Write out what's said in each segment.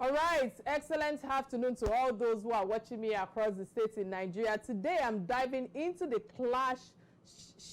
All right, excellent afternoon to all those who are watching me across the states in Nigeria. Today, I'm diving into the clash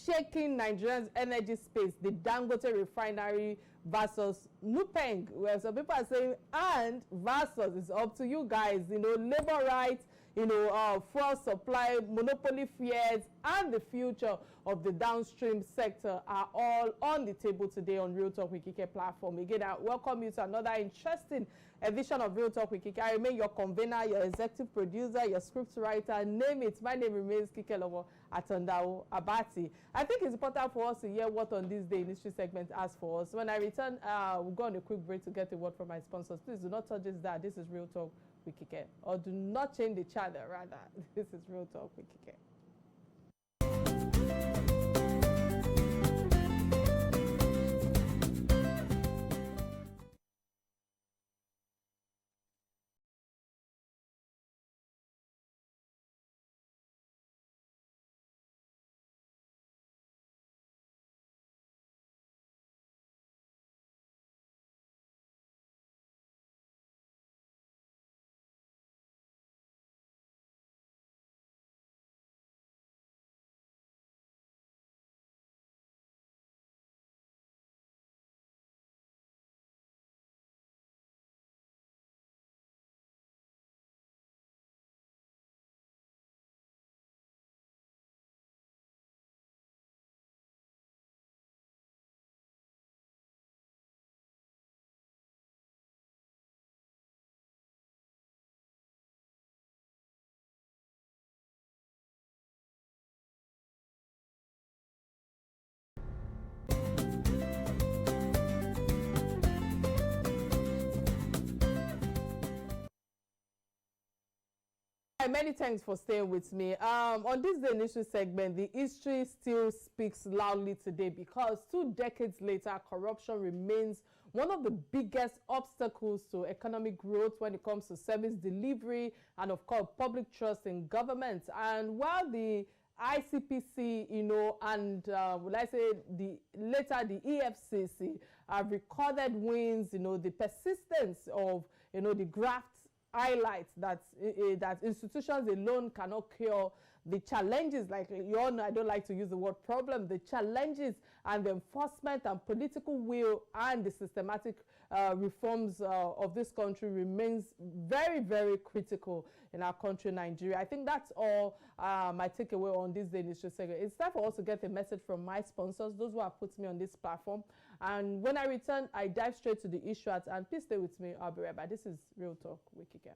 shaking Nigerians' energy space, the Dangote refinery versus Nupeng. Well, some people are saying, and versus, it's up to you guys, labor rights, fuel supply, monopoly fears, and the future of the downstream sector are all on the table today on Real Talk with Kike platform. Again, I welcome you to another interesting edition of Real Talk with Kike. I remain your convener, your executive producer, your script writer, name it. My name remains Kike Lovo Atanda-Owo Abati. I think it's important for us to hear what on this day in history segment asks for us. When I return, we'll go on a quick break to get a word from my sponsors. Please do not touch this, that. This is Real Talk with Kike. Or do not change the channel, rather. This is Real Talk with Kike. Many thanks for staying with me. On this day initial segment, the history still speaks loudly today because 2 decades later, corruption remains one of the biggest obstacles to economic growth when it comes to service delivery and, of course, public trust in government. And while the ICPC, and will I say the EFCC have recorded wins, the persistence of, the graft highlights that institutions alone cannot cure the challenges, like you all know, I don't like to use the word problem, the challenges and the enforcement and political will and the systematic reforms of this country remains very, very critical in our country, Nigeria. I think that's all my takeaway on this day initial segment. It's time for us to get a message from my sponsors, those who have put me on this platform. And when I return, I dive straight to the issue at hand. Please stay with me. I'll be right back. This is Real Talk with Kike.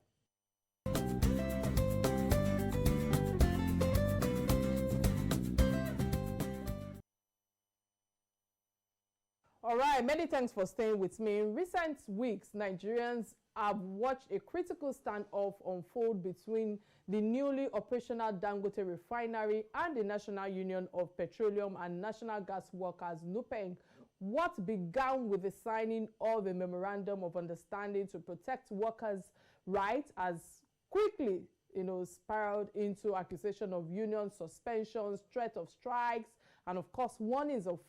All right, many thanks for staying with me. In recent weeks, Nigerians have watched a critical standoff unfold between the newly operational Dangote refinery and the National Union of Petroleum and National Gas Workers, Nupeng. What began with the signing of a memorandum of understanding to protect workers' rights has quickly, spiraled into accusation of union suspensions, threat of strikes, and of course warnings of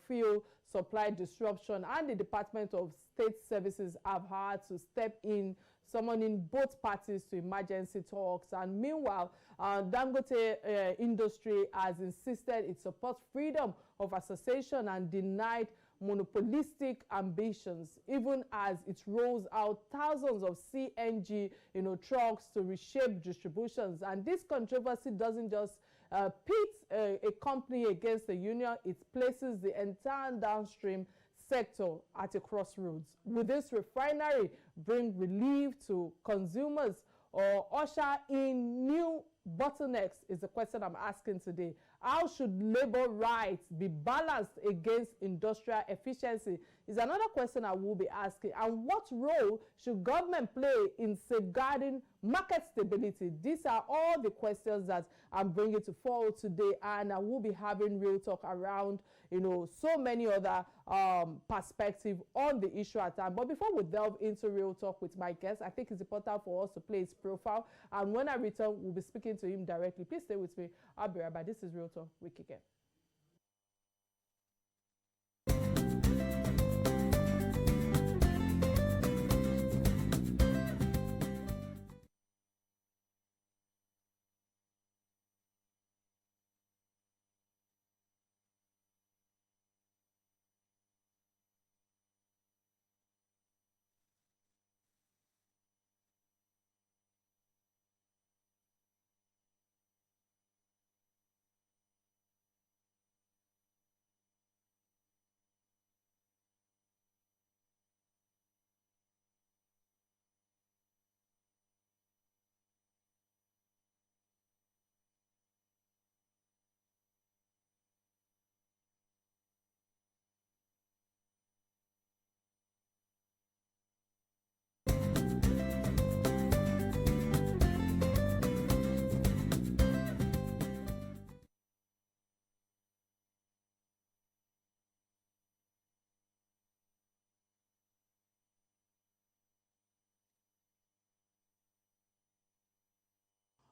fuel supply disruption. And the Department of State Services have had to step in, summoning both parties to emergency talks. And meanwhile, Dangote industry has insisted it supports freedom of association and denied monopolistic ambitions, even as it rolls out thousands of CNG trucks to reshape distributions. And this controversy doesn't just pit a company against the union, it places the entire downstream sector at a crossroads. Will this refinery bring relief to consumers or usher in new bottlenecks is the question I'm asking today. How should labor rights be balanced against industrial efficiency is another question I will be asking. And what role should government play in safeguarding market stability? These are all the questions that I'm bringing to forward today, and I will be having real talk around, so many other perspectives on the issue at hand. But before we delve into real talk with my guest, I think it's important for us to play his profile. And when I return, we'll be speaking to him directly. Please stay with me. I'll be right back. This is Real Talk with Kike.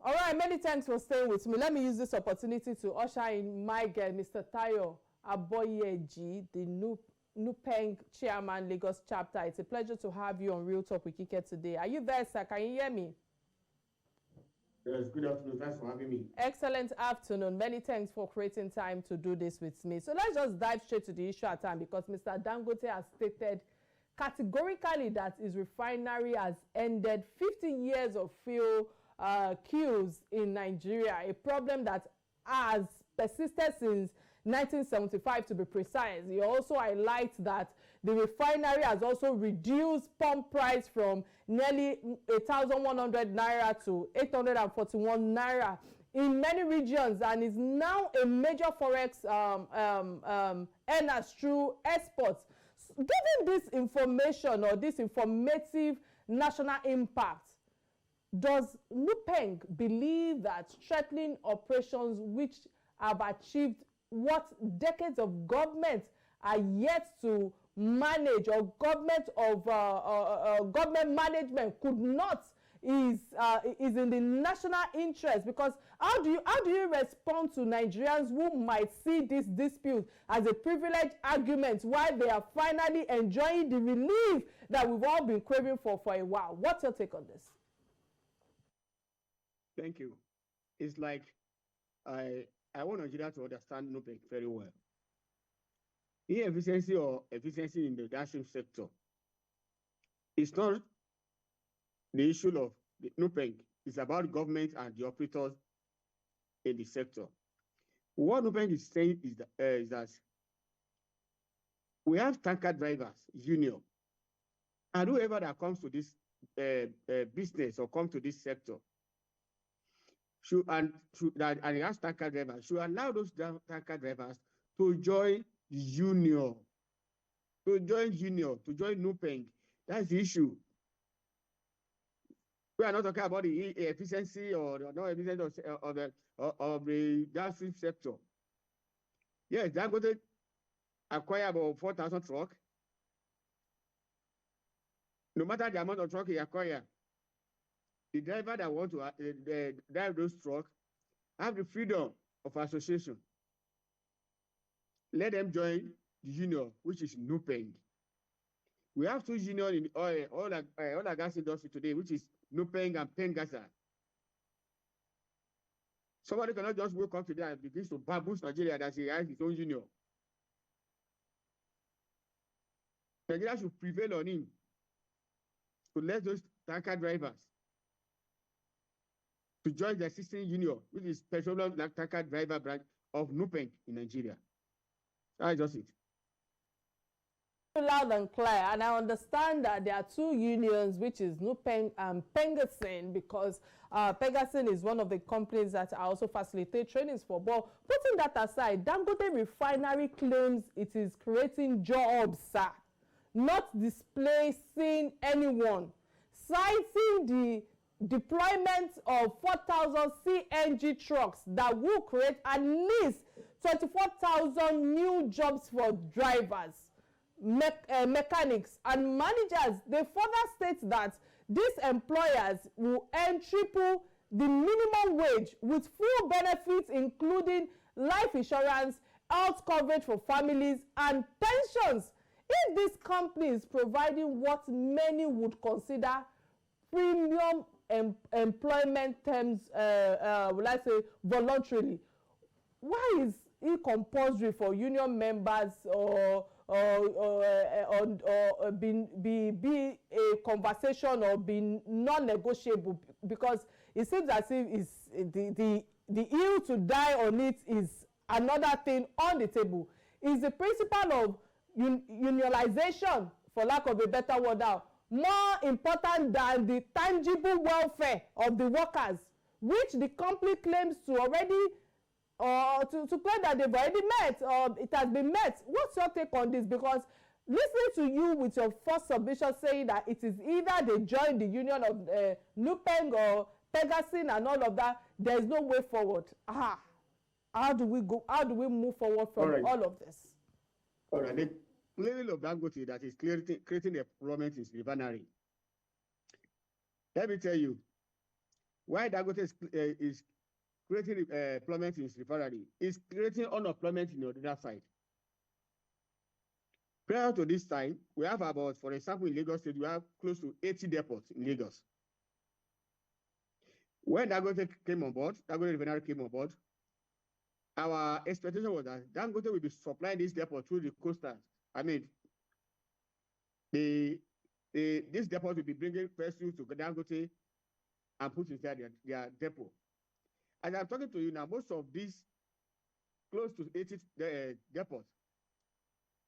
All right, many thanks for staying with me. Let me use this opportunity to usher in my guest, Mr. Aboyeji, the Nupeng Chairman, Lagos Chapter. It's a pleasure to have you on Real Talk with Kike today. Are you there, sir? Can you hear me? Yes, good afternoon. Thanks for having me. Excellent afternoon. Many thanks for creating time to do this with me. So let's just dive straight to the issue at hand, because Mr. Dangote has stated categorically that his refinery has ended 50 years of fuel queues in Nigeria, a problem that has persisted since 1975 to be precise. He also highlights that the refinery has also reduced pump price from nearly 1,100 naira to 841 naira in many regions, and is now a major forex earner through exports. Given this information or this informative national impact, does Nupeng believe that strengthening operations which have achieved what decades of government are yet to manage, or government management could not, is in the national interest? Because how do you respond to Nigerians who might see this dispute as a privileged argument while they are finally enjoying the relief that we've all been craving for a while? What's your take on this? Thank you. It's like I want Nigeria to understand Nupeng very well. Inefficiency or efficiency in the downstream sector is not the issue of the Nupeng. It's about government and the operators in the sector. What Nupeng is saying is that we have tanker drivers, union, and whoever that comes to this business or come to this sector and has tanker drivers should allow those tanker drivers to join the union, to join Nupeng. That's the issue. We are not talking about the efficiency or the no efficiency of the downstream sector. Yes, Dangote acquire about 4,000 trucks. No matter the amount of truck he acquire, the driver that want to drive those trucks have the freedom of association. Let them join the union, which is Nupeng. We have two unions in oil and gas industry today, which is Nupeng and Pengasa. Somebody cannot just wake up today and begin to bamboozle Nigeria that he has his own union. Nigeria should prevail on him to let those tanker drivers to join the existing union, which is petroleum tanker driver branch of Nupeng in Nigeria. That's just it. Loud and clear, and I understand that there are two unions, which is Nupeng and Pengasin, because Pengasin is one of the companies that I also facilitate trainings for. But putting that aside, Dangote Refinery claims it is creating jobs, sir, not displacing anyone, citing the deployment of 4,000 CNG trucks that will create at least 24,000 new jobs for drivers, mechanics and managers. They further state that these employers will earn triple the minimum wage with full benefits, including life insurance, health coverage for families, and pensions. If this company is providing what many would consider premium employment terms, will I say voluntarily, why is it compulsory for union members or be a conversation or be non-negotiable? Because it seems as if it's the hill to die on it is another thing on the table. Is the principle of unionization, for lack of a better word now, more important than the tangible welfare of the workers, which the company claims to already to claim that they've already met, or it has been met? What's your take on this? Because listening to you with your first submission saying that it is either they join the union of Nupeng or Pegasin and all of that, there is no way forward. How do we move forward from all of this? All right. The level of Dangote that is creating a problem is refinery. Let me tell you, why Dangote is creating employment in its refinery, is creating unemployment in the other side. Prior to this time, we have about, for example, in Lagos State, we have close to 80 depots in Lagos. When Dangote came on board, Dangote refinery came on board, our expectation was that Dangote will be supplying this depot through the coasters. I mean, this depot will be bringing fresh fuel to Dangote and put inside their depot. As I'm talking to you now, most of these close to 80 depots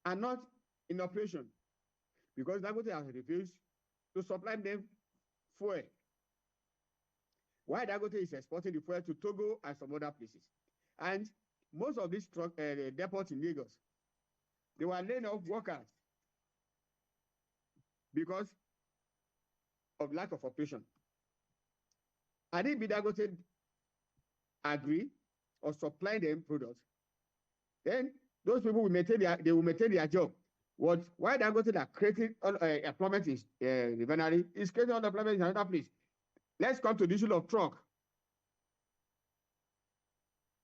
are not in operation because Dangote has refused to supply them fuel. Why Dangote is exporting the fuel to Togo and some other places. And most of these depots in Lagos, they were laying off workers because of lack of operation. And if Dangote agree or supply them products, then those people will maintain their job. Why Dangote are creating employment in refinery is creating unemployment in another place. Let's come to the issue of truck.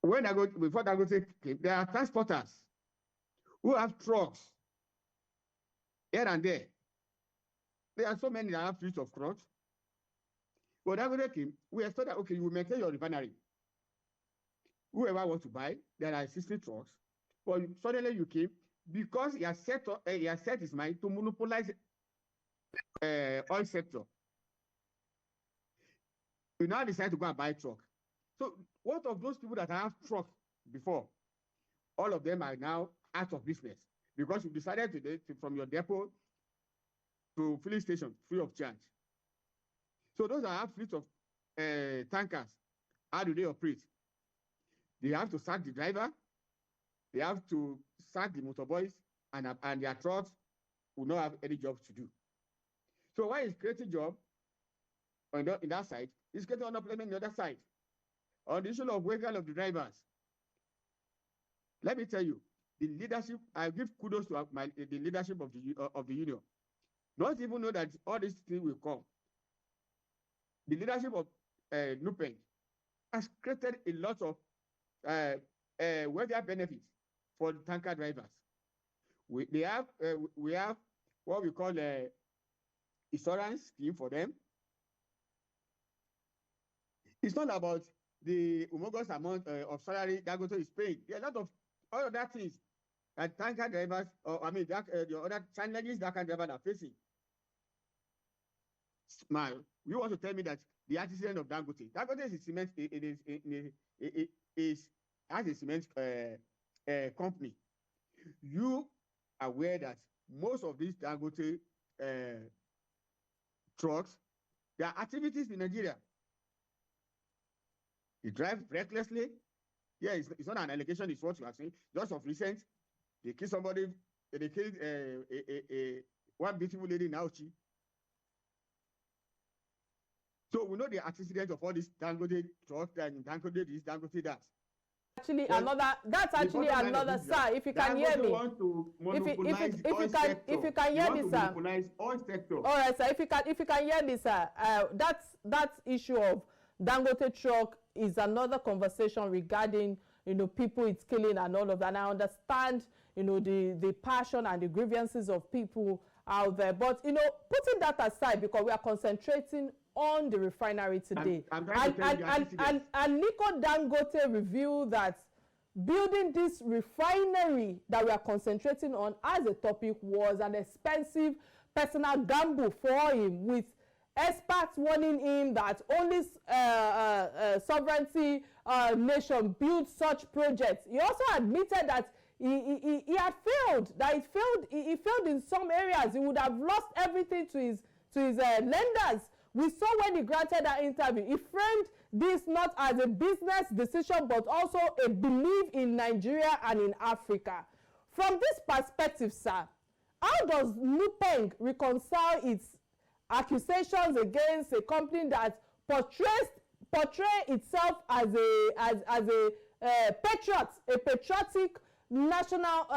Before Dangote came, there are transporters who have trucks here and there. There are so many that have fleets of trucks. But Dangote came, we expect that, okay, you will maintain your refinery. Whoever wants to buy, there are 60 trucks. But suddenly you came, because he has set his mind to monopolize oil sector. You now decide to go and buy a truck. So what of those people that have trucks before? All of them are now out of business because you decided to from your depot to filling station free of charge. So those that have fleets of tankers, how do they operate? They have to sack the driver, they have to sack the motorboys, and their trucks will not have any jobs to do. So why is creating job on that side? It's creating unemployment on the other side. On the issue of wages of the drivers, let me tell you, the leadership, I give kudos to the leadership of the union. Not even know that all these things will come. The leadership of Nupeng has created a lot of welfare benefits for the tanker drivers. We have what we call insurance scheme for them. It's not about the humongous amount of salary Dangote is paying. There are a lot of all of that things that tanker drivers, the other challenges that tanker drivers are facing. Smile. You want to tell me that the antecedent of Dangote is a cement. It has a cement company. You are aware that most of these Dangote trucks, their activities in Nigeria. They drive recklessly. Yeah, it's not an allegation, it's what you are saying. Just of recent, they killed somebody, they killed one beautiful lady in Auchi. So we know the accident of all these Dangote trucks and Dangote this, Dangote that. Actually, that's actually another, sir. If you can hear me, if you can hear me, sir. All right, sir. If you can hear me, sir. That issue of Dangote truck is another conversation regarding people it's killing and all of that. And I understand the passion and the grievances of people out there, but putting that aside, because we are concentrating on the refinery today. And Nico Dangote revealed that building this refinery that we are concentrating on as a topic was an expensive personal gamble for him, with experts warning him that only sovereignty nation build such projects. He also admitted that he had failed, that he failed in some areas. He would have lost everything to his lenders. We saw when he granted that interview, he framed this not as a business decision, but also a belief in Nigeria and in Africa. From this perspective, sir, how does Nupeng reconcile its accusations against a company that portray itself as a patriotic national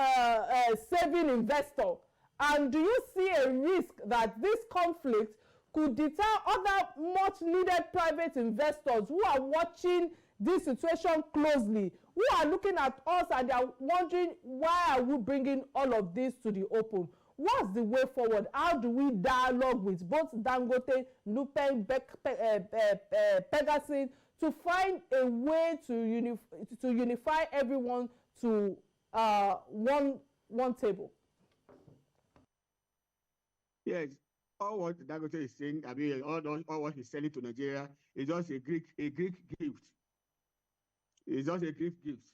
saving investor? And do you see a risk that this conflict could deter other much needed private investors who are watching this situation closely, who are looking at us and they are wondering, why are we bringing all of this to the open? What's the way forward? How do we dialogue with both Dangote, Nupeng, Pegasus to find a way to unify everyone to one table? Yes, all what Dangote is saying, I mean, all what he's selling to Nigeria is just a Greek gift. It's just a Greek gift.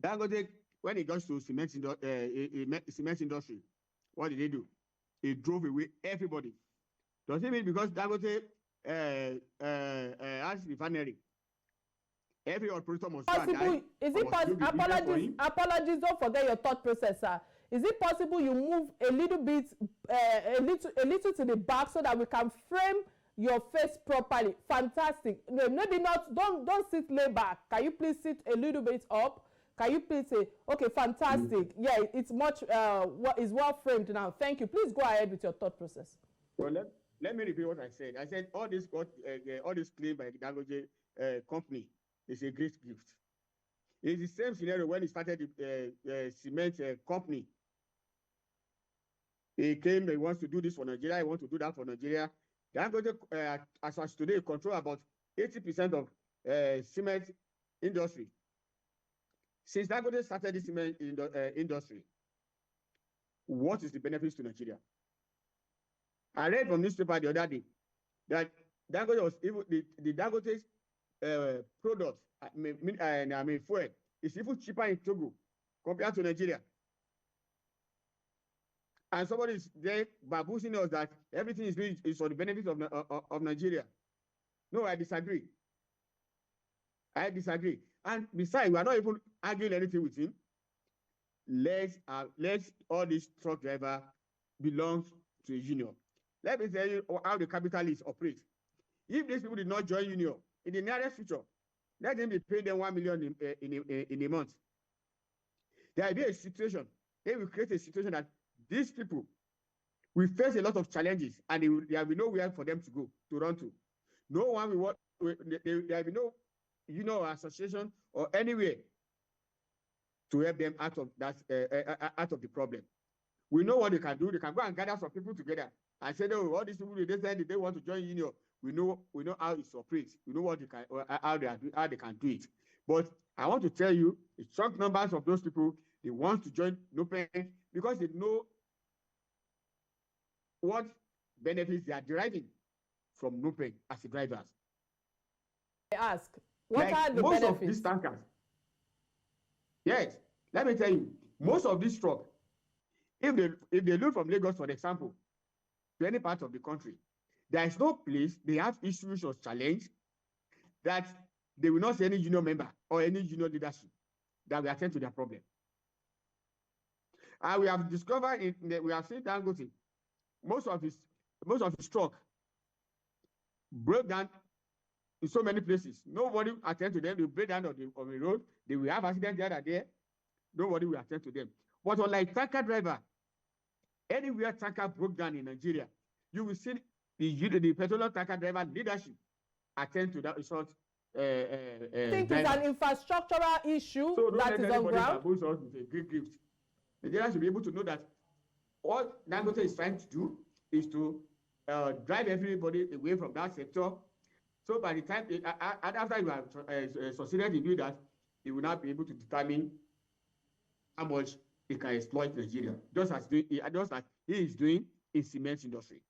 Dangote, when it goes to cement industry, what did they do? It drove away everybody. Does it mean because Dangote has refinery, every operator must possible? Is it possible? Apologies. Don't forget your thought process, sir. Is it possible you move a little bit, a little to the back so that we can frame your face properly? Fantastic. No, maybe not. Don't sit lay back. Can you please sit a little bit up? Can you please say, okay, fantastic. Yeah, it's much what is well framed now. Thank you. Please go ahead with your thought process. Well, let me repeat what I said. I said all this claim by the Dangote company is a great gift. It's the same scenario when he started the cement company. He came, he wants to do this for Nigeria, he wants to do that for Nigeria. Dangote, as of today, control about 80% of cement industry. Since Dangote started this cement industry, what is the benefits to Nigeria? I read from newspaper the other day that Dangote was even the Dangote's product, I mean fuel, is even cheaper in Togo compared to Nigeria. And somebody is there babusing us that everything is for the benefit of Nigeria. No, I disagree. And besides, we are not even arguing anything with him. Let all these truck driver belong to a union. Let me tell you how the capitalists operate. If these people did not join union, in the nearest future, let them be paying them 1 million in a month. There will be a situation. They will create a situation that these people will face a lot of challenges, and there will be nowhere for them to go, to run to. No one will want. There will be no association or anywhere to help them out of that out of the problem. We know what they can do. They can go and gather some people together and say, "No, all these people they said they want to join union." We know how it operates. We know what they can, how they can do it. But I want to tell you, the strong numbers of those people, they want to join Nupeng because they know what benefits they are deriving from Nupeng as the drivers. I ask, what are the most benefits? Of these tankers? Yes, let me tell you, most of these trucks, if they load from Lagos, for example, to any part of the country, there is no place they have issues or challenge that they will not see any union member or any union leadership that will attend to their problem. And we have discovered, we have seen Dangote, most of his truck broke down in so many places. Nobody attend to them. They break down on the road. They will have accidents here and there. Nobody will attend to them. But unlike tanker driver, anywhere tanker broke down in Nigeria, you will see the petroleum tanker driver leadership attend to that result. I think it's an infrastructural issue that is on ground. So don't let anybody babble us with a great gift. Nigerians should be able to know that what Dangote is trying to do is to drive everybody away from that sector. So by the time, after you have succeeded in doing that, they will not be able to determine how much they can exploit Nigeria, just as he is doing in cement industry.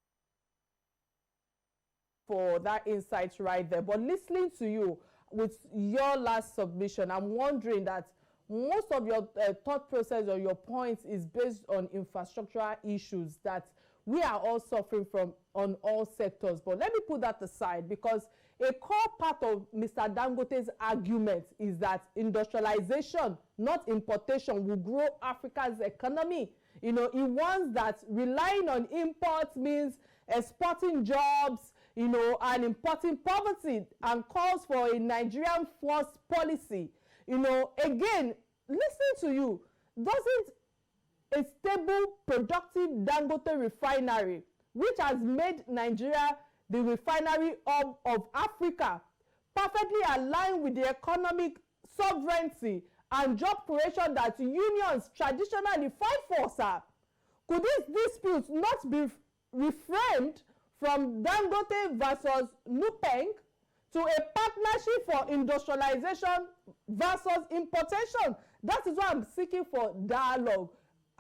For that insight right there. But listening to you with your last submission, I'm wondering that most of your thought process or your points is based on infrastructural issues that we are all suffering from on all sectors. But let me put that aside, because a core part of Mr. Dangote's argument is that industrialization, not importation, will grow Africa's economy. You know, he wants that relying on imports means exporting jobs, you know, and importing poverty, and calls for a Nigerian first policy. You know, again, listening to you, doesn't a stable, productive Dangote refinery which has made Nigeria the refinery hub of Africa, perfectly aligned with the economic sovereignty and job creation that unions traditionally fight for, sir. Could this dispute not be reframed from Dangote versus Nupeng to a partnership for industrialization versus importation? That is why I'm seeking for dialogue,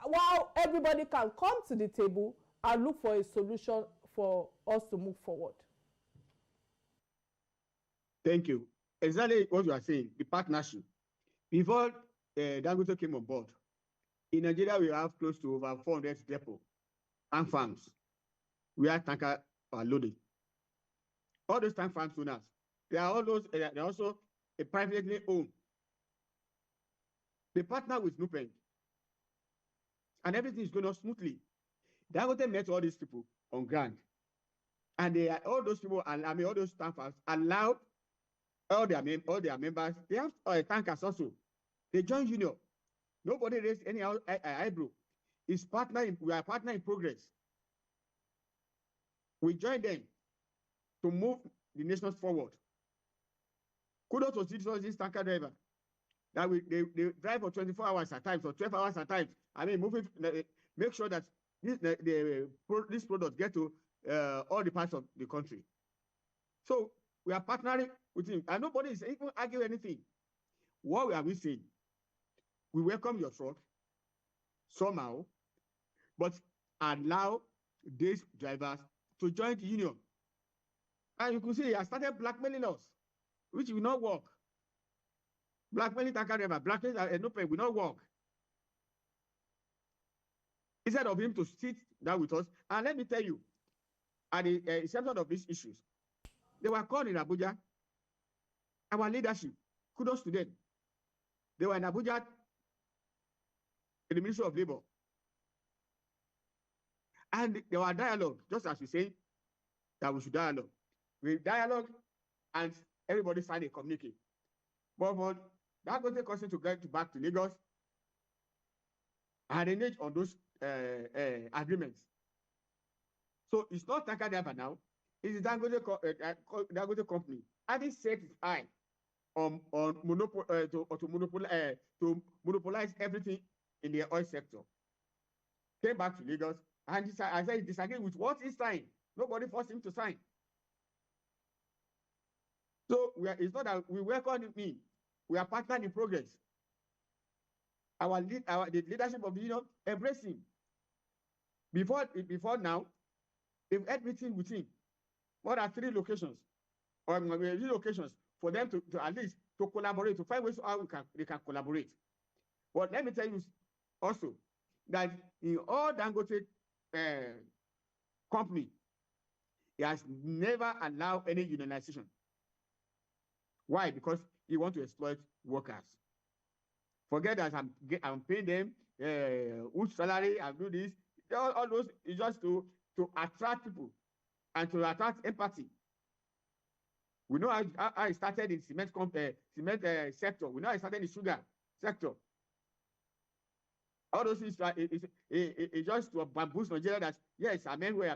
while everybody can come to the table and look for a solution for us to move forward. Thank you. Exactly what you are saying, the partnership. Before Dangote came on board, in Nigeria, we have close to over 400 depots and farms where tankers are loaded. All those tank farms owners, they are also a privately owned. They partner with Nupeng, and everything is going on smoothly. Dangote met all these people on ground, and all those people, all those tank farms allowed all their members. They have tankers also. They join union. Nobody raised any eyebrow. We are partner in progress. We join them to move the nation forward. Kudos to this tanker driver that they drive for 24 hours at times or 12 hours at times. I mean, make sure that this product get to all the parts of the country. So we are partnering with him, and nobody is even arguing anything. What are we saying? We welcome your truck somehow, but allow these drivers to join the union. And you can see he has started blackmailing us, which will not work. Blackmailing tanker driver, blackmailing Nupeng will not work. Instead of him to sit down with us, and let me tell you, at the inception of these issues, they were called in Abuja. Our leadership, kudos to them. They were in Abuja, in the Ministry of Labor. And there were dialogue, just as we say that we should dialogue. We dialogue, and everybody signed a communique. But that was the question to get back to Lagos and engage on those agreements. So it's not tanker driver now. It's Dangote company. Having set its eye on to monopolize everything in the oil sector. Came back to Lagos and I said he disagreed with what he signed. Nobody forced him to sign. So it's not that we welcome him. We are partnering in progress. The leadership of the union embrace him. Before now, they've had meeting with him. More than 3 locations or 3 locations for them to at least to collaborate, to find ways how they can collaborate. But let me tell you also that in all Dangote company, he has never allowed any unionization. Why? Because he wants to exploit workers. Forget that I'm paying them whose salary and do this. All those is just to attract people and to attract empathy. We know how it started in cement sector. We know how it started in sugar sector. All those things it's just to boost Nigeria that yes, I'm anywhere.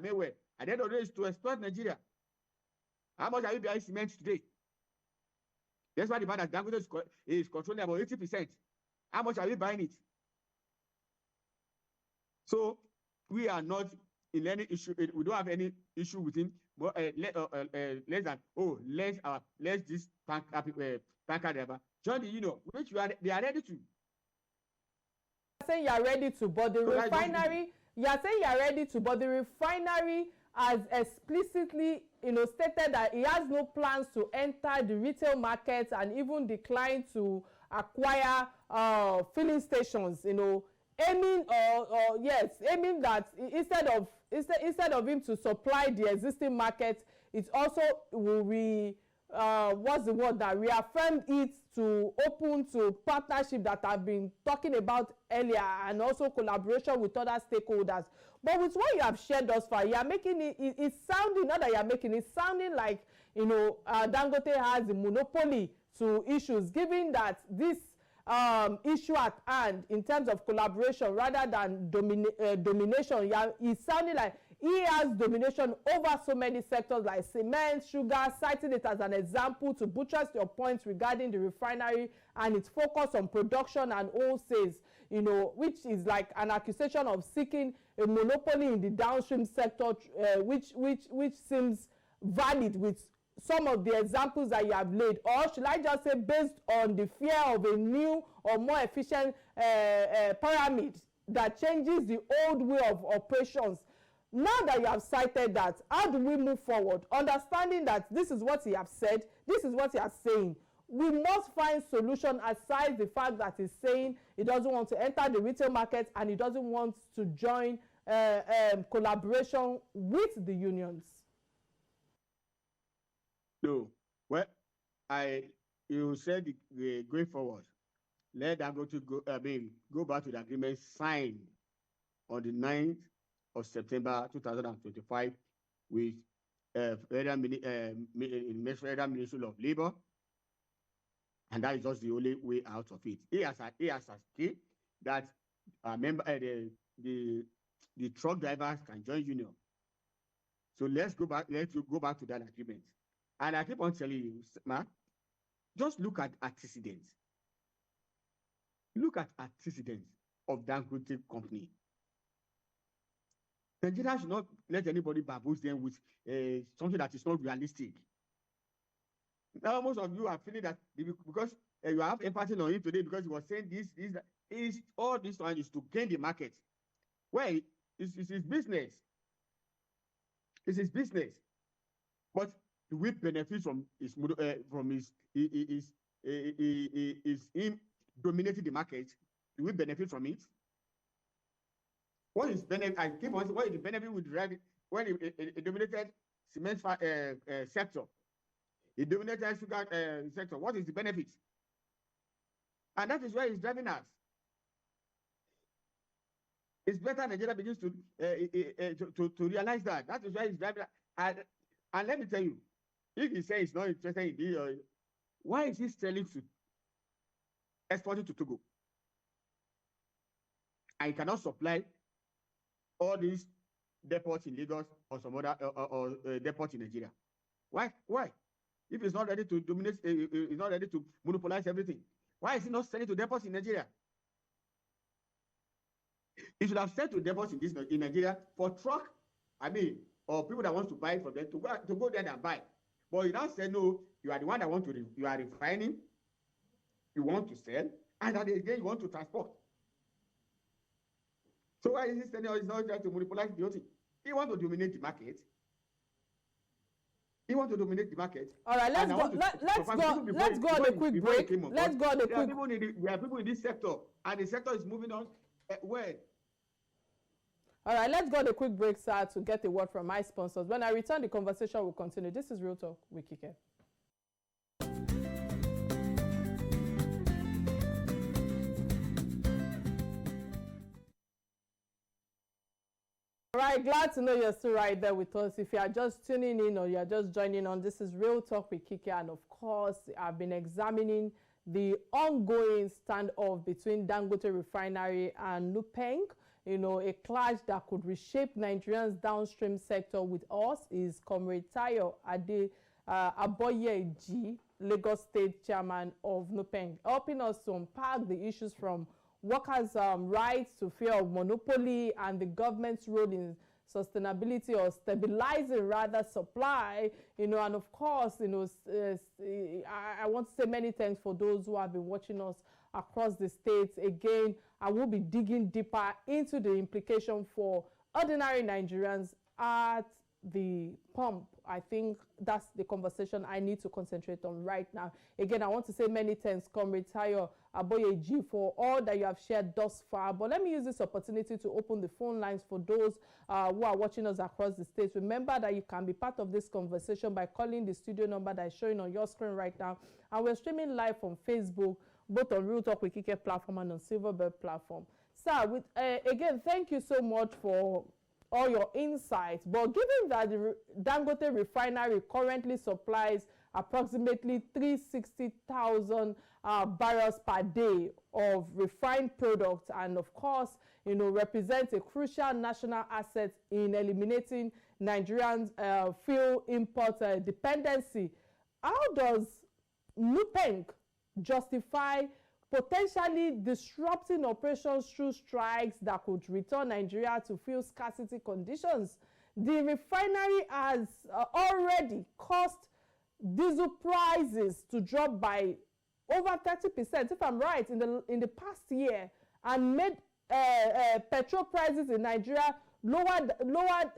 At the end of the day, it's to exploit Nigeria. How much are you buying cement today? That's why the fact that Dangote is controlling about 80%. How much are we buying it? So we are not in any issue. We don't have any issue with him. But less than let this tanker driver join the union, which they are ready to. You're saying you are ready to, but the refinery. You are saying you are ready to, but the refinery has explicitly, stated that he has no plans to enter the retail market and even decline to acquire filling stations. Aiming aiming that instead of him to supply the existing market, it also will reaffirm it to open to partnership that I've been talking about earlier, and also collaboration with other stakeholders. But with what you have shared thus far, you are making it's sounding, not that you are making it sounding like Dangote has a monopoly to issues, given that this issue at hand in terms of collaboration rather than domination, it's sounding like he has domination over so many sectors like cement, sugar, citing it as an example to buttress your points regarding the refinery and its focus on production and wholesales, you know, which is like an accusation of seeking a monopoly in the downstream sector, which seems valid with some of the examples that you have laid. Or should I just say based on the fear of a new or more efficient pyramid that changes the old way of operations? Now that you have cited that, how do we move forward? Understanding that this is what he has said, this is what he is saying. We must find solution aside the fact that he's saying he doesn't want to enter the retail market and he doesn't want to join collaboration with the unions. No, well, you said going forward, let Dangote go back to the agreement signed on the 9th of September 2025 with Federal Ministry of Labor, and that is just the only way out of it. He has escaped that the truck drivers can join union. So let's go back to that agreement. And I keep on telling you, Mark, just look at antecedents. Look at antecedents of Dangote company. Nigeria should not let anybody bamboozle them with something that is not realistic. Now, most of you are feeling that because you have empathy on him today because he was saying this, all this one is to gain the market. Well, it's his business. It's his business. But do we benefit from his him dominating the market? Do we benefit from it? What is benefit? I keep on saying, what is the benefit with driving when it dominated cement sector? It dominated sugar sector. What is the benefit? And that is why he's driving us. It's better Nigeria begins to realize that. That is why he's driving us. And let me tell you, if he says he's not interested in the, why is he selling to exporting to Togo? And he cannot supply all these depots in Lagos or some other depots in Nigeria. Why? If he's not ready to dominate, he's not ready to monopolize everything. Why is he not selling to depots in Nigeria? He should have sold to depots in Nigeria for truck, or people that want to buy from them to go there and buy. But you now say, no, you are the one that you are refining, you want to sell, and then again you want to transport. So why is he saying he's not trying to monopolize the whole thing? He wants to dominate the market. All right, let's go on a quick break. Let's go on a quick break. There are people in this sector, and the sector is moving on well. All right, let's go on a quick break, sir, to get a word from my sponsors. When I return, the conversation will continue. This is Real Talk with Kike. All right, glad to know you're still right there with us. If you are just tuning in or you're just joining on, this is Real Talk with Kike. And of course, I've been examining the ongoing standoff between Dangote Refinery and Nupeng. You know, a clash that could reshape Nigeria's downstream sector. With us is Comrade Aboyeji, Lagos State Chairman of Nupeng, helping us to unpack the issues from workers' rights to fear of monopoly and the government's role in sustainability or stabilizing rather supply, you know. And of course, you know, I want to say many thanks for those who have been watching us across the states. Again, I will be digging deeper into the implication for ordinary Nigerians at the pump. I think that's the conversation I need to concentrate on right now. Again, I want to say many thanks, Comrade Aboyeji, for all that you have shared thus far. But let me use this opportunity to open the phone lines for those who are watching us across the states. Remember that you can be part of this conversation by calling the studio number that is showing on your screen right now. And we're streaming live on Facebook, both on Real Talk with Kike platform and on Silverbird platform. Sir, again, thank you so much for all your insights. But given that the Dangote refinery currently supplies approximately 360,000 barrels per day of refined products, and of course, represents a crucial national asset in eliminating Nigerians' fuel import dependency, how does Nupeng justify potentially disrupting operations through strikes that could return Nigeria to fuel scarcity conditions? The refinery has already caused diesel prices to drop by over 30%, if I'm right, in the past year, and made petrol prices in Nigeria lower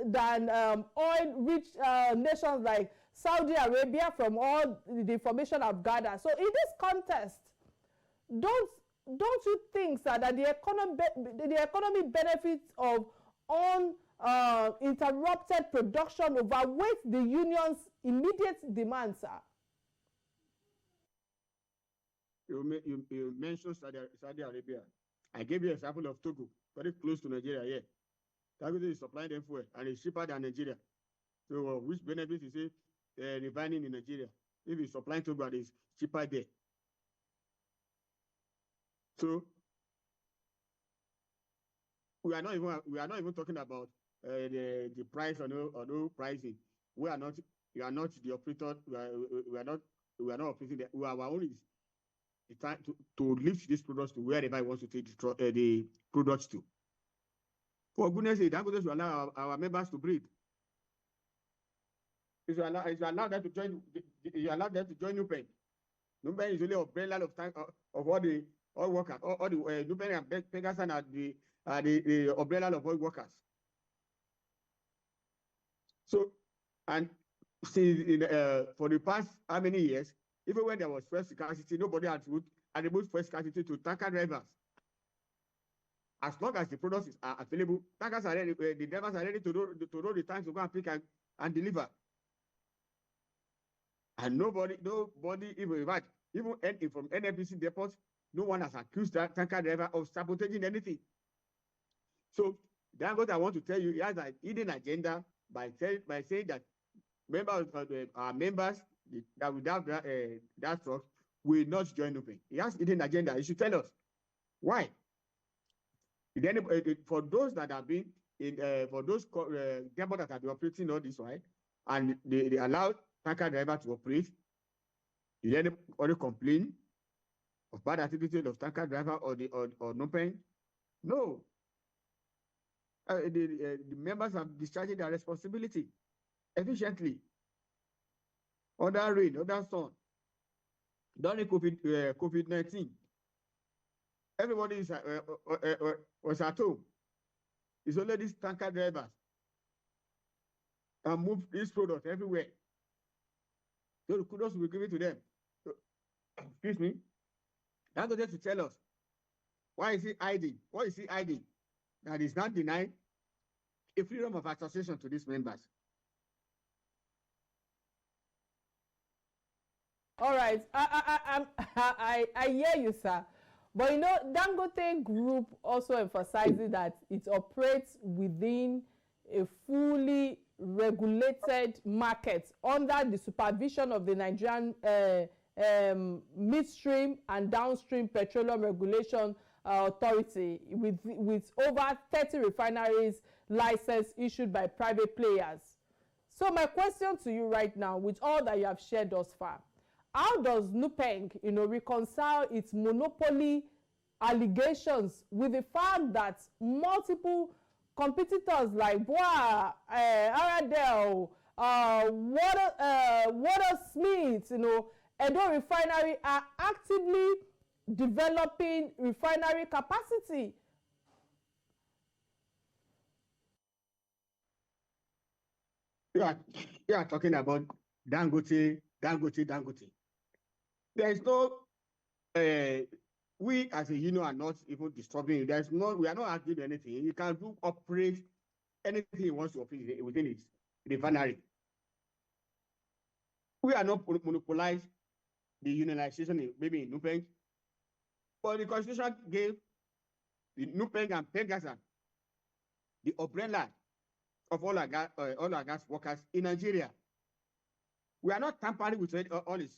than oil-rich nations like Saudi Arabia, from all the information I've gathered. So in this context, don't you think, sir, that the economy benefits of uninterrupted production overweight the union's immediate demands, sir? You mentioned Saudi Arabia. I gave you an example of Togo, very close to Nigeria here. Dangote is supplying them fuel, and it's cheaper than Nigeria. So which benefit is it refining in Nigeria? If it's supplying Togo, and it's cheaper there. So we are not even talking about the price or no pricing. We are not the operator. We are not operating there. Our own is the time to lift these products to wherever I want to take the products to. For goodness sake, Dangote should allow our members to breathe. If you allow them to join, you allow them to join Nupeng. Nupeng is only a umbrella of all the oil workers. All the Nupeng and Pegasan are the umbrella of oil workers. So, and see, for the past how many years, even when there was fuel scarcity, nobody had removed fuel scarcity to tanker drivers. As long as the products are available, tankers are ready, the drivers are ready to roll the tanks to go and pick and deliver. And nobody, even from NNPC depots, no one has accused that tanker driver of sabotaging anything. So that's what I want to tell you. He has an hidden agenda by saying that our members that without that truck will not join Nupeng. He has hidden agenda. He should tell us why. Then for those that have been for those depots that have been operating all this while, and they allow tanker driver to operate, did anybody complain of bad activity of tanker driver or Nupeng? No. The members have discharged their responsibility efficiently. Other rain, other sun. During COVID-19, everybody was at home. It's only these tanker drivers and move these products everywhere. So the kudos will be given to them. So, excuse me. That's just to tell us, why is he hiding? What is he hiding? That is not denying a freedom of association to these members. All right, I hear you, sir. But Dangote Group also emphasizes that it operates within a fully regulated market under the supervision of the Nigerian midstream and downstream petroleum regulation authority, with over 30 refineries licensed issued by private players. So my question to you right now, with all that you have shared thus far, how does Nupeng, reconcile its monopoly allegations with the fact that multiple competitors like Boa, Atanda-Owo, Smith, Edo Refinery are actively developing refinery capacity? You are talking about Dangote. There is no, we as a union are not even disturbing. We are not arguing anything. You can operate anything he wants to operate within its refinery. We are not monopolize the unionization, maybe in Nupeng, but the Constitution gave the Nupeng and Pegasan the umbrella of oil and gas workers in Nigeria. We are not tampering with all its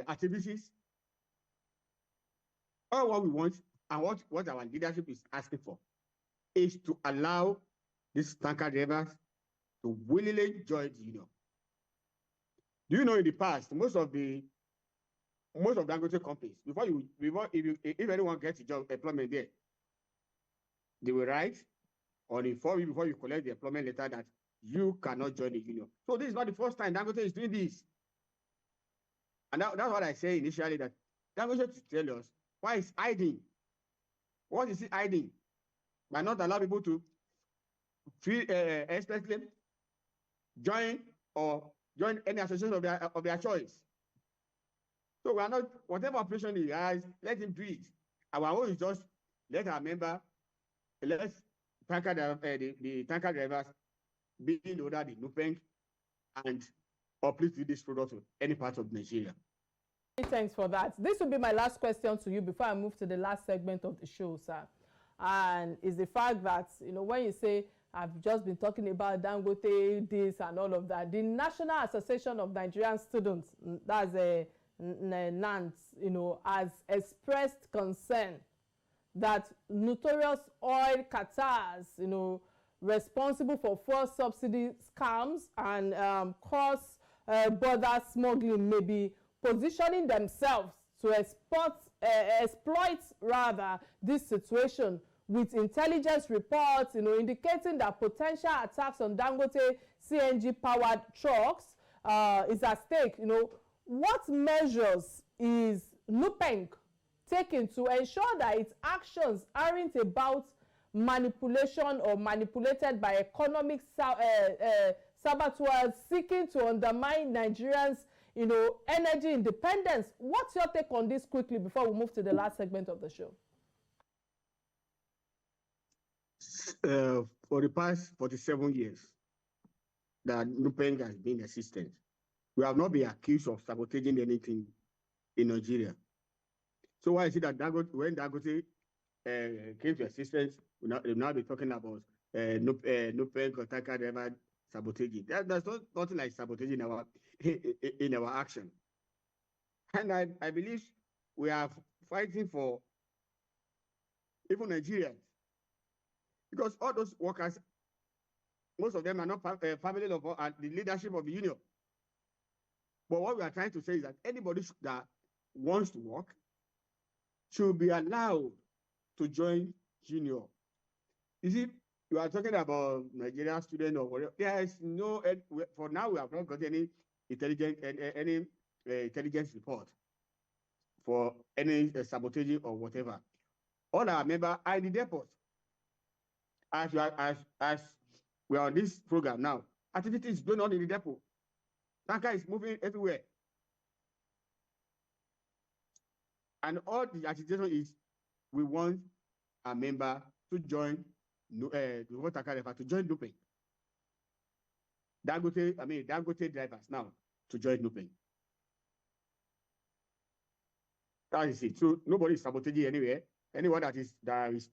activities. All what we want and what our leadership is asking for is to allow these tanker drivers to willingly join the union. Do you know in the past, most of Dangote companies, if anyone gets a job employment there, they will write or inform you before you collect the employment letter that you cannot join the union. So this is not the first time Dangote is doing this. And that's what I say initially, that Dangote to tell us why it's hiding. What is it hiding? By not allow people to feel especially join any association of their choice. So we are not, whatever operation he has, let him do it. Our own is just let our member, let the tanker drivers be ordered the Nupeng and uplift this product to any part of Nigeria. Thanks for that. This will be my last question to you before I move to the last segment of the show, sir. And is the fact that, when you say, I've just been talking about Dangote, this and all of that, the National Association of Nigerian Students, that's a NANS, has expressed concern that notorious oil cartels, responsible for fuel subsidy scams and cross-border smuggling may be positioning themselves to exploit this situation, with intelligence reports, indicating that potential attacks on Dangote CNG-powered trucks is at stake. What measures is Nupeng taking to ensure that its actions aren't about manipulation or manipulated by economic saboteurs seeking to undermine Nigerians' energy independence? What's your take on this quickly before we move to the last segment of the show? For the past 47 years that Nupeng has been existent, we have not been accused of sabotaging anything in Nigeria. So why is it that when Dangote came to existence, we'll now be talking about Nupeng or tanker driver sabotaging? There's nothing like sabotaging in our action. And I believe we are fighting for even Nigerians, because all those workers, most of them are not family of the leadership of the union. But what we are trying to say is that anybody that wants to work should be allowed to join union. You see, you are talking about Nigerian student or whatever. There is no, for now we have not got any intelligence report for any sabotaging or whatever. All our members are in the depot. As we are on this program now, activity is going on in the depot. Tanker is moving everywhere. And all the agitation is, we want a member to join to join Nupeng. Dangote drivers now to join Nupeng. That is it. So nobody is sabotaging anywhere. Anyone that is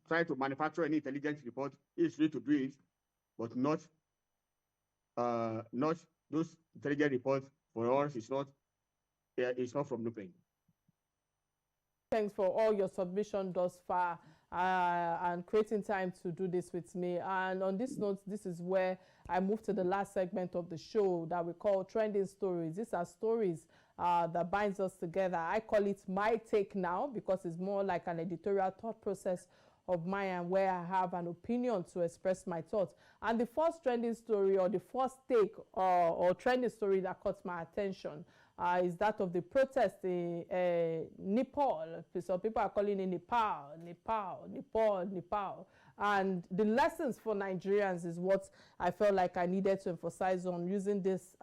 trying to manufacture any intelligence report is free to do it, but not those intelligence reports for us. It's not from Nupeng. Thanks for all your submission thus far and creating time to do this with me. And on this note, this is where I move to the last segment of the show that we call Trending Stories. These are stories that binds us together. I call it My Take Now because it's more like an editorial thought process of mine, and where I have an opinion to express my thoughts. And the first trending story, or the first take or trending story that caught my attention is that of the protest in Nepal. So people are calling it Nepal. And the lessons for Nigerians is what I felt like I needed to emphasize on, using this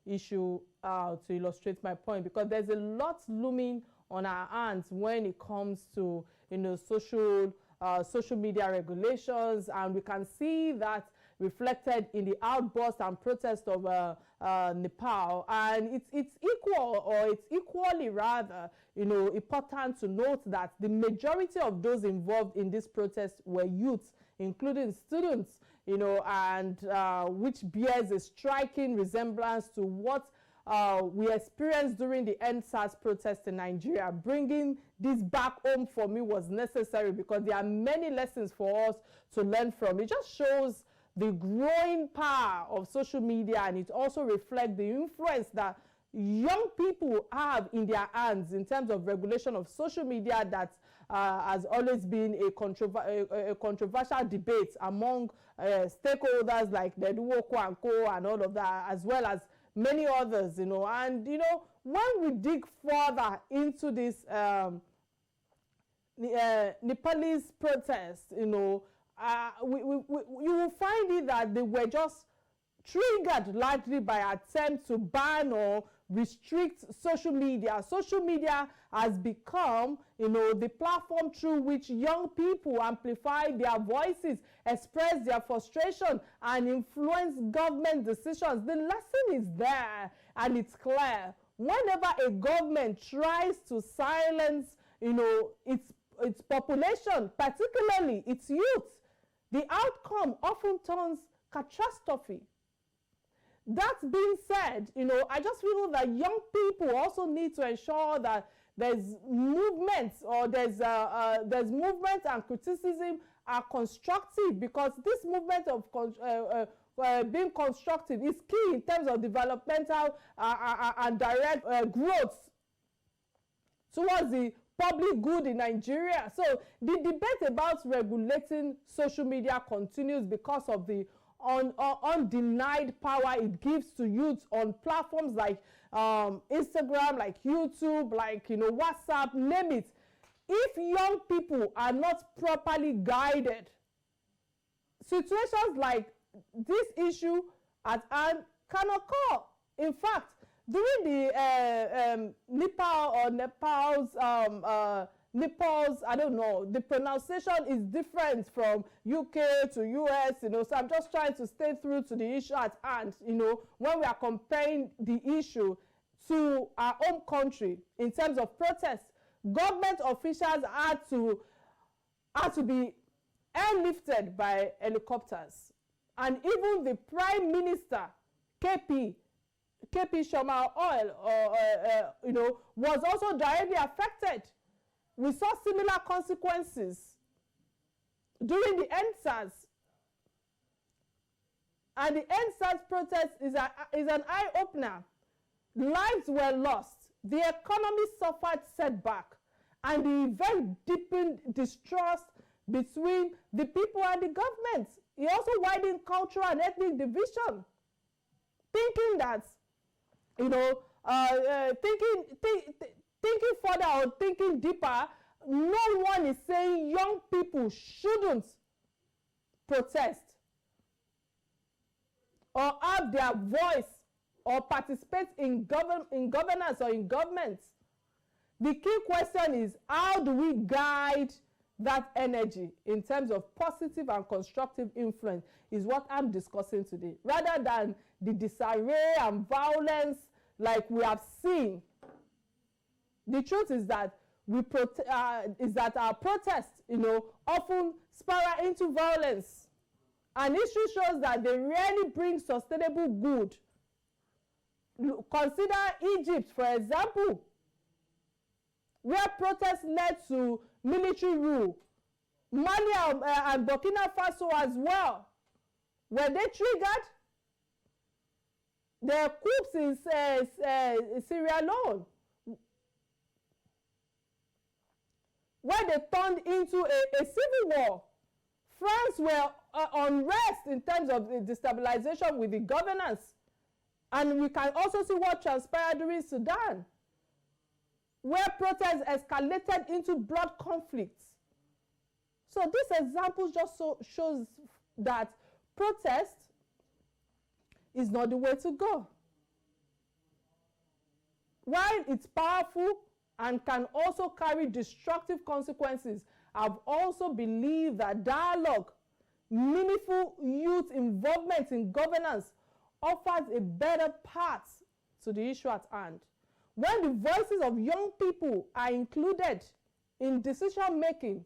issue to illustrate my point, because there's a lot looming on our hands when it comes to social media regulations, and we can see that reflected in the outburst and protest of Nepal. And it's equally rather, important to note that the majority of those involved in this protest were youths, including students, and which bears a striking resemblance to what we experienced during the EndSARS protest in Nigeria. Bringing this back home for me was necessary because there are many lessons for us to learn from. It just shows the growing power of social media, and it also reflects the influence that young people have in their hands in terms of regulation of social media that has always been a controversial debate among stakeholders like the Duwoko and Co. and all of that, as well as many others, And, when we dig further into this Nepalese protest, you will find it that they were just triggered largely by attempts to ban or restrict social media. Social media has become, the platform through which young people amplify their voices, express their frustration, and influence government decisions. The lesson is there, and it's clear. Whenever a government tries to silence, its population, particularly its youth, the outcome often turns catastrophe. That being said, I just feel that young people also need to ensure that there's movements or there's movement and criticism are constructive, because this movement of being constructive is key in terms of developmental and direct growth towards the public good in Nigeria. So the debate about regulating social media continues because of the undenied power it gives to youth on platforms like Instagram, like YouTube, like WhatsApp, name it. If young people are not properly guided, situations like this issue at hand can occur. In fact, during the Nepal's, I don't know, the pronunciation is different from UK to US, so I'm just trying to stay through to the issue at hand, when we are comparing the issue to our home country in terms of protests. Government officials had to be airlifted by helicopters, and even the Prime Minister, KP Sharma Oil, was also directly affected. We saw similar consequences during the EndSARS. And the EndSARS protest is an eye-opener. Lives were lost. The economy suffered setback. And the event deepened distrust between the people and the government. It also widened cultural and ethnic division. Thinking that, thinking further or thinking deeper, no one is saying young people shouldn't protest or have their voice or participate in governance or in government. The key question is, how do we guide that energy in terms of positive and constructive influence is what I'm discussing today, rather than the disarray and violence like we have seen. The truth is that our protests, often spiral into violence, and history shows that they rarely bring sustainable good. Consider Egypt, for example, where protests led to military rule. Mali and Burkina Faso as well. Were they triggered? There are coups in Sierra Leone, where they turned into a civil war. France were unrest in terms of the destabilization with the governance. And we can also see what transpired during Sudan, where protests escalated into blood conflicts. So this example just shows that protest is not the way to go. While it's powerful and can also carry destructive consequences, I've also believed that dialogue, meaningful youth involvement in governance offers a better path to the issue at hand. When the voices of young people are included in decision making,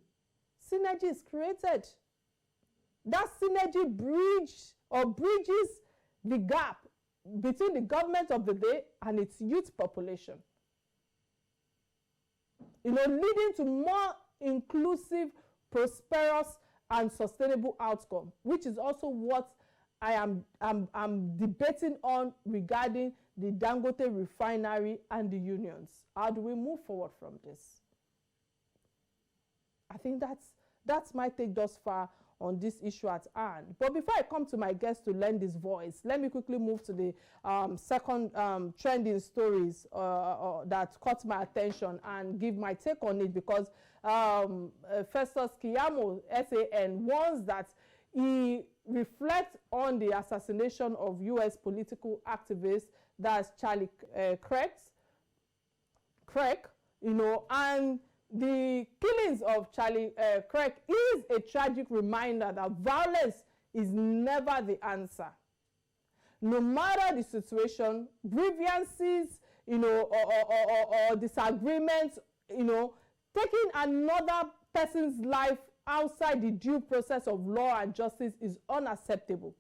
synergy is created. that synergy bridges the gap between the government of the day and its youth population. Leading to more inclusive, prosperous, and sustainable outcome, which is also what I'm debating on regarding the Dangote refinery and the unions. How do we move forward from this? I think that's my take thus far on this issue at hand. But before I come to my guest to lend his voice, let me quickly move to the second trending stories that caught my attention and give my take on it, because Festus Keyamo, SAN, warns that he reflects on the assassination of U.S. political activist, that's Charlie Craig, and the killings of Charlie Craig is a tragic reminder that violence is never the answer. No matter the situation, grievances, or disagreements, taking another person's life outside the due process of law and justice is unacceptable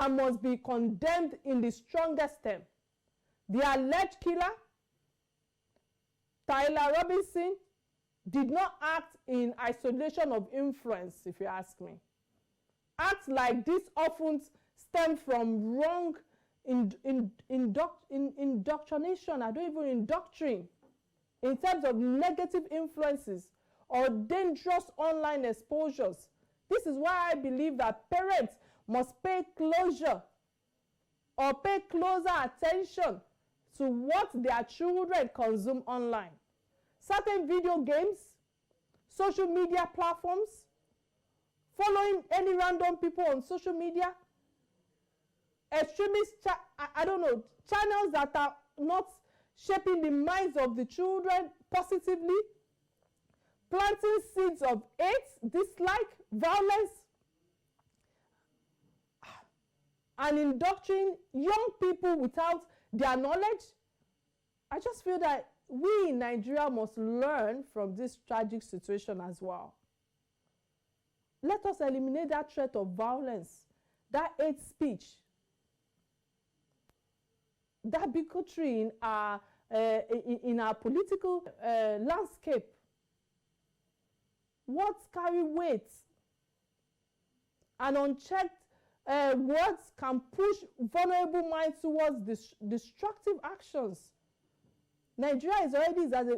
and must be condemned in the strongest term. The alleged killer, Tyler Robinson, did not act in isolation of influence, if you ask me. Acts like this often stem from wrong indoctrination, indoctrine, in terms of negative influences or dangerous online exposures. This is why I believe that parents must pay closer attention to what their children consume online. Certain video games, social media platforms, following any random people on social media, extremist, channels that are not shaping the minds of the children positively, planting seeds of hate, dislike, violence, and indoctrinating young people without their knowledge. I just feel that we in Nigeria must learn from this tragic situation as well. Let us eliminate that threat of violence, that hate speech, that bigotry in our political landscape. Words carry weight, and unchecked words can push vulnerable minds towards destructive actions. Nigeria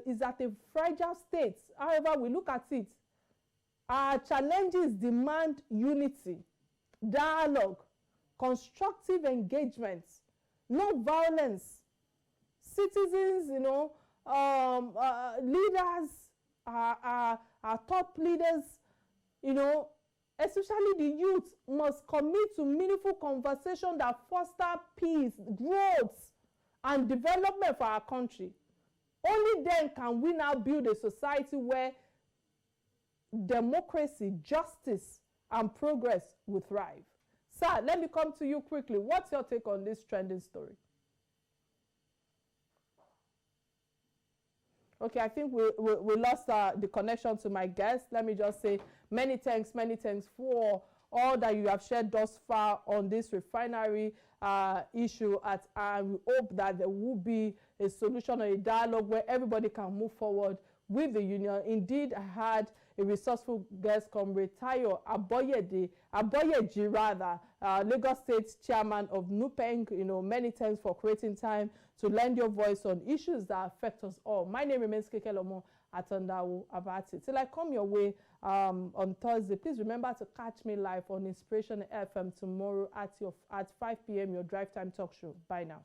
is at a fragile state. However, we look at it. Our challenges demand unity, dialogue, constructive engagement, no violence. Citizens, leaders, our top leaders, especially the youth, must commit to meaningful conversation that foster peace, growth, and development for our country. Only then can we now build a society where democracy, justice, and progress will thrive. Sir, let me come to you quickly. What's your take on this trending story? Okay, I think we lost the connection to my guest. Let me just say many thanks for all that you have shared thus far on this refinery issue. And we hope that there will be a solution or a dialogue where everybody can move forward with the union. Indeed, I had a resourceful guest, Comrade Aboyeji, Lagos State Chairman of Nupeng. Many thanks for creating time to lend your voice on issues that affect us all. My name remains Kekelomo Atanda-Owo Abati. Till I come your way on Thursday, please remember to catch me live on Inspiration FM tomorrow at 5 p.m. your drive time talk show. Bye now.